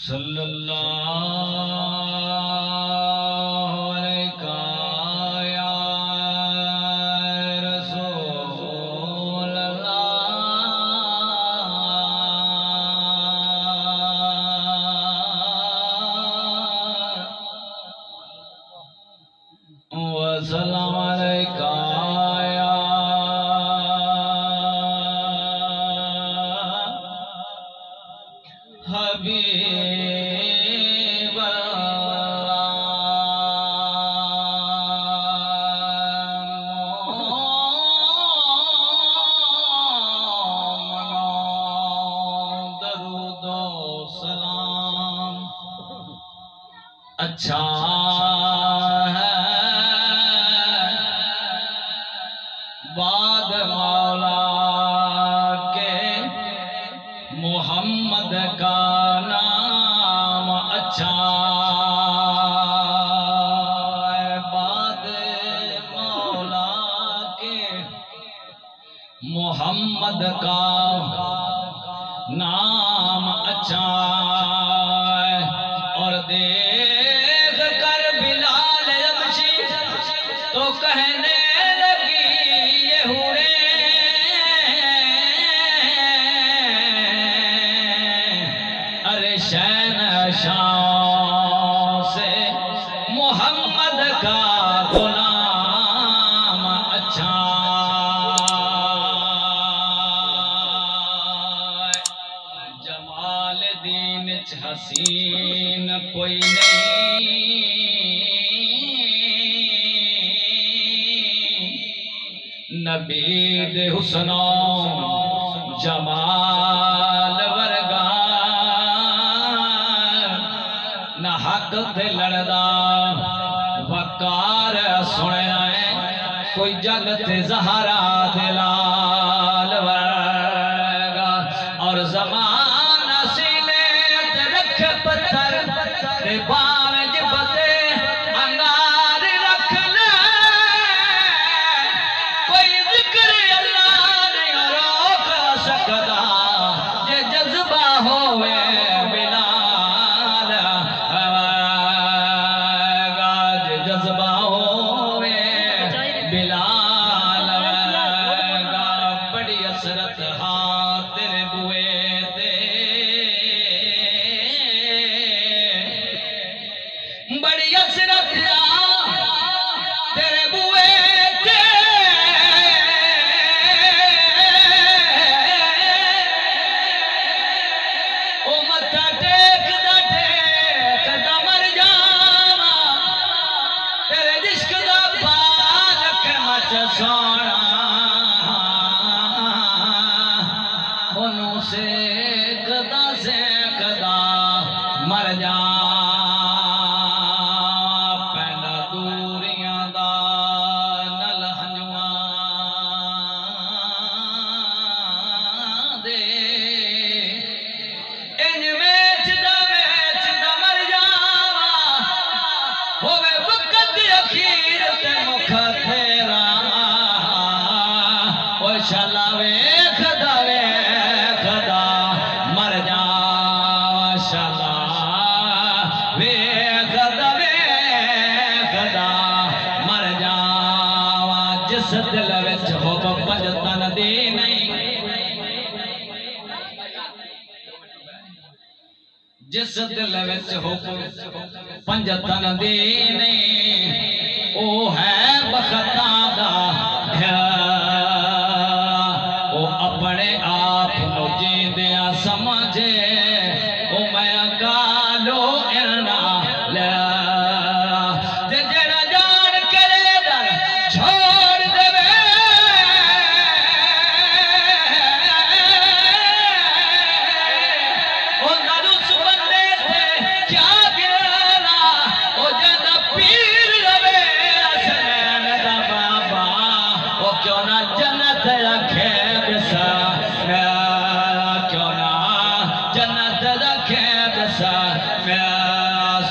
सल्लल्लाहु अलैहि या रसूल अल्लाह व सलाम अलैका या हबीब दरूदो सलाम। अच्छा है बाद मौला के मोहम्मद का नाम अच्छा है, बाद मौला के मोहम्मद का नाम अच्छा है। और देख कर बिलाल अबशी तो कहने लगी ये हुरे अरे शहनशाह से मोहम्मद का गुलाम अच्छा। जमाल दीन हसीन कोई नहीं, नबी दे हुस्नो जमाल वर्गा न हक ते लड़दा वकार सुनया है कोई जगत ज़हरा दे लाल वर्गा। और ज़माना सीने ते रख पत्थर ते बावज बते अंगार रख ले, कोई जिक्र अल्लाह नहीं रोक सकदा जे जज्बा होवे बिलाल जे जज्बा होवे बिलाल बड़ी असरत हाँ तेरे बुए ते, बड़ी असरत तेरे बुए ते, ओ मत्था टेकदा टेकदा मर जावा तेरे इश्क दा पालक मच सोना ओनू सेकदा सेकदा मर जा। पैंदा दूरियां दा नल हंजुआं दे इंज वेचदा मर जावा होवे वक्त अखीर ते मुख तेरा ओ शाला वेखदा मर जा शाला वेखदा मर जावा। जिस दिल विच हुब पंज तन दी नहीं, जिस दिल विच हुब पंज तन दी नहीं ओ है बखता दा ओ अपने आप नू जींदिया समझे ओ मैं कालो इरना ले ते जेड़ा जान करे दर छोड़ देवे ओ उस बंदे से क्या गिरा ओ जदा पीर लवे असनैन दा बाबा ओ क्यों ना जन्नत रखे बिसा, क्यों ना जन्नत रखे बिसा।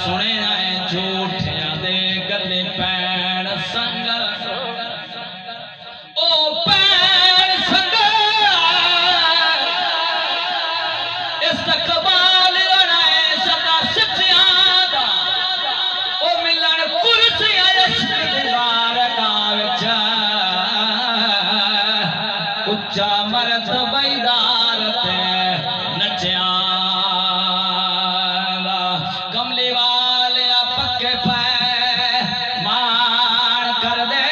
सुने आए झूठियां दे गले पैण संग ओ पैण संग इस्तकबाल रणाए सदा बच्चियां दा कमली वाले पक्के पै मान कर दे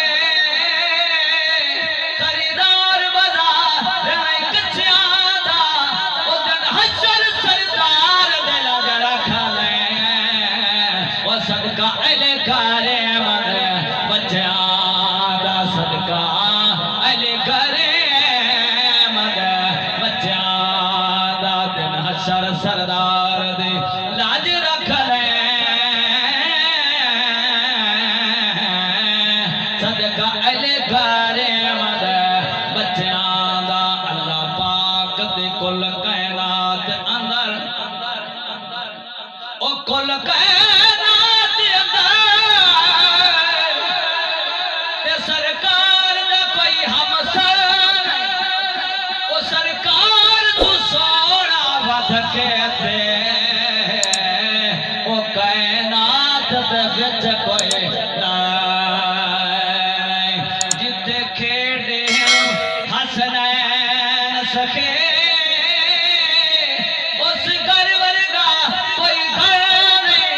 खरीदार बाजार कच्चियां दा ओ दिन हशर सरदार दिल रख ले ओ सदका अले करे मद बच्चियां दा सदका अले करे मद बच्चियां दा दिन हशर सरदार दे लाज रख ले सदका अले करे मद बच्चियां दा अल्लाह पाक दे कुल कायनात अंदर ओ कुल कायनात अंदर ते सरकार दा कोई हमसर ओ सरकार तू सोना वध के दे ओ कायनात दे विच कोई नहीं जिथे खेड़े हसनैन सखे उस घर वर्गा कोई घर नहीं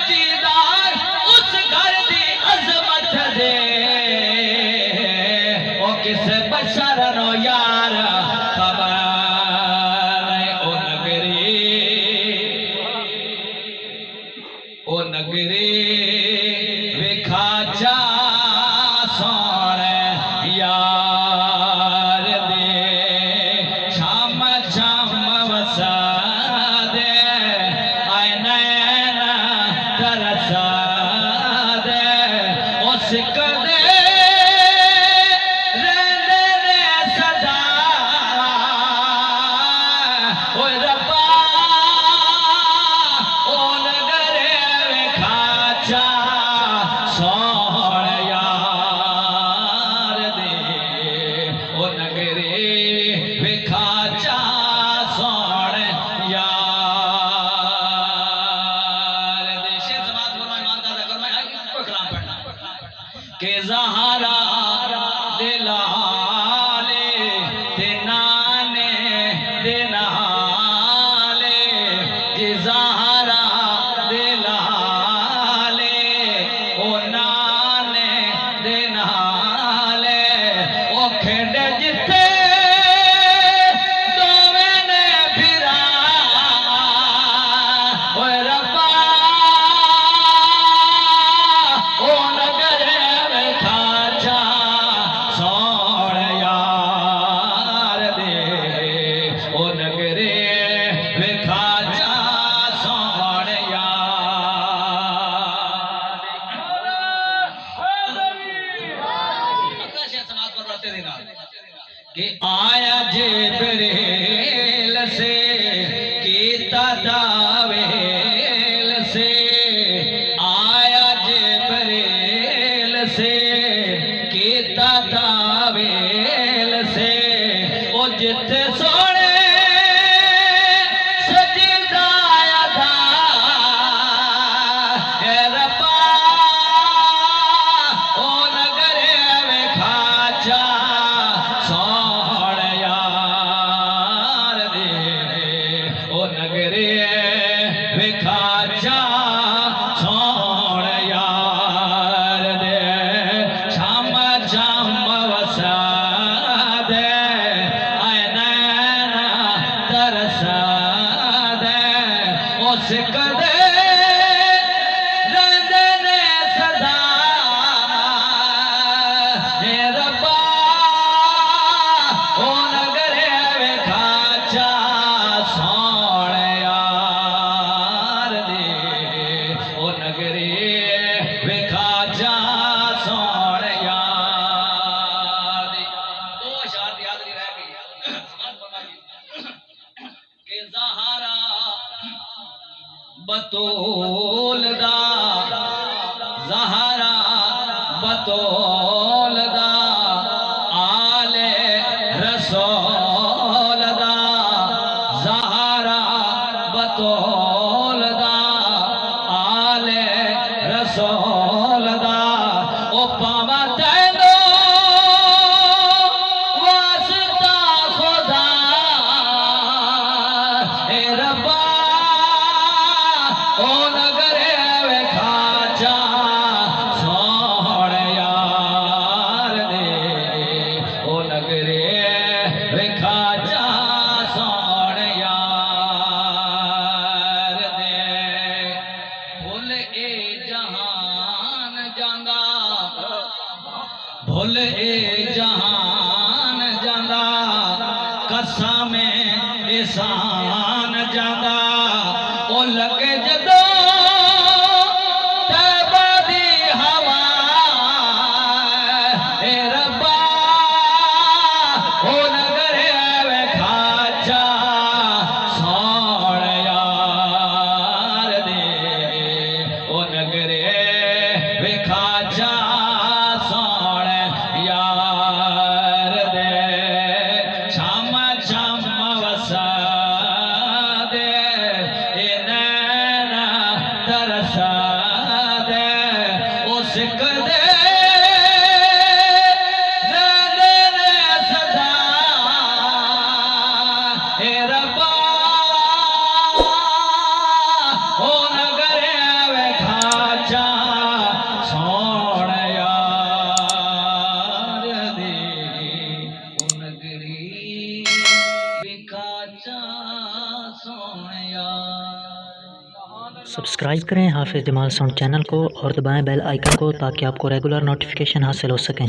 दीदार उस घर दी अजमत दे ओ किस बशर नो यार खबर नहीं ओ नगरी विखा जा सोने यार दे शाम शाम वसा दे आए नैना तरसा दे ओ सिक दे रहने दे सदा ओ रब्बा ओ नगरे विखा जा सोने यार दे ओ नगरे विखा जा सोने यार दे शेर समाज फरमाए मानता था फरमाए आगे कोई कलाम पढ़ना के ज़हरा दिलाले ते नाने दे नाले के ज़हरा दिलाले ओ नाने दे नाले ओ खेड़ जिथे दोवें ने फिरा ओ रब्बा ओ नगरे विखा जा सोण यार दे ओ नगरे विखा जा सोण यार कि आया जिब्रील से कीता दावेल से आया जिब्रील से कीता दावेल से ओ जिथे सोने सजदा था ए रब्बा ओ नगरे विखा जा सोण यार दे ओ नगरे विखा जा सोण यार दे शाम शाम वसा दे आए नैना तरसा दे ओ सिक दे रहने दे सदा हे रब्बा ओ नगरे विखा जा सोण यार दे ओ नगरे विखा जा सोण यार दे दो अशार याद नहीं रह गई के ज़हरा बतूल दा ज़हरा बतूल दा आले रसूल दा ज़हरा बतूल दा आले रसूल दा ओ पावा तैनो वास्ता खुदा ए सब्सक्राइब करें हाफिज़ जमाल साउंड चैनल को और दबाएं बेल आइकन को ताकि आपको रेगुलर नोटिफिकेशन हासिल हो सकें।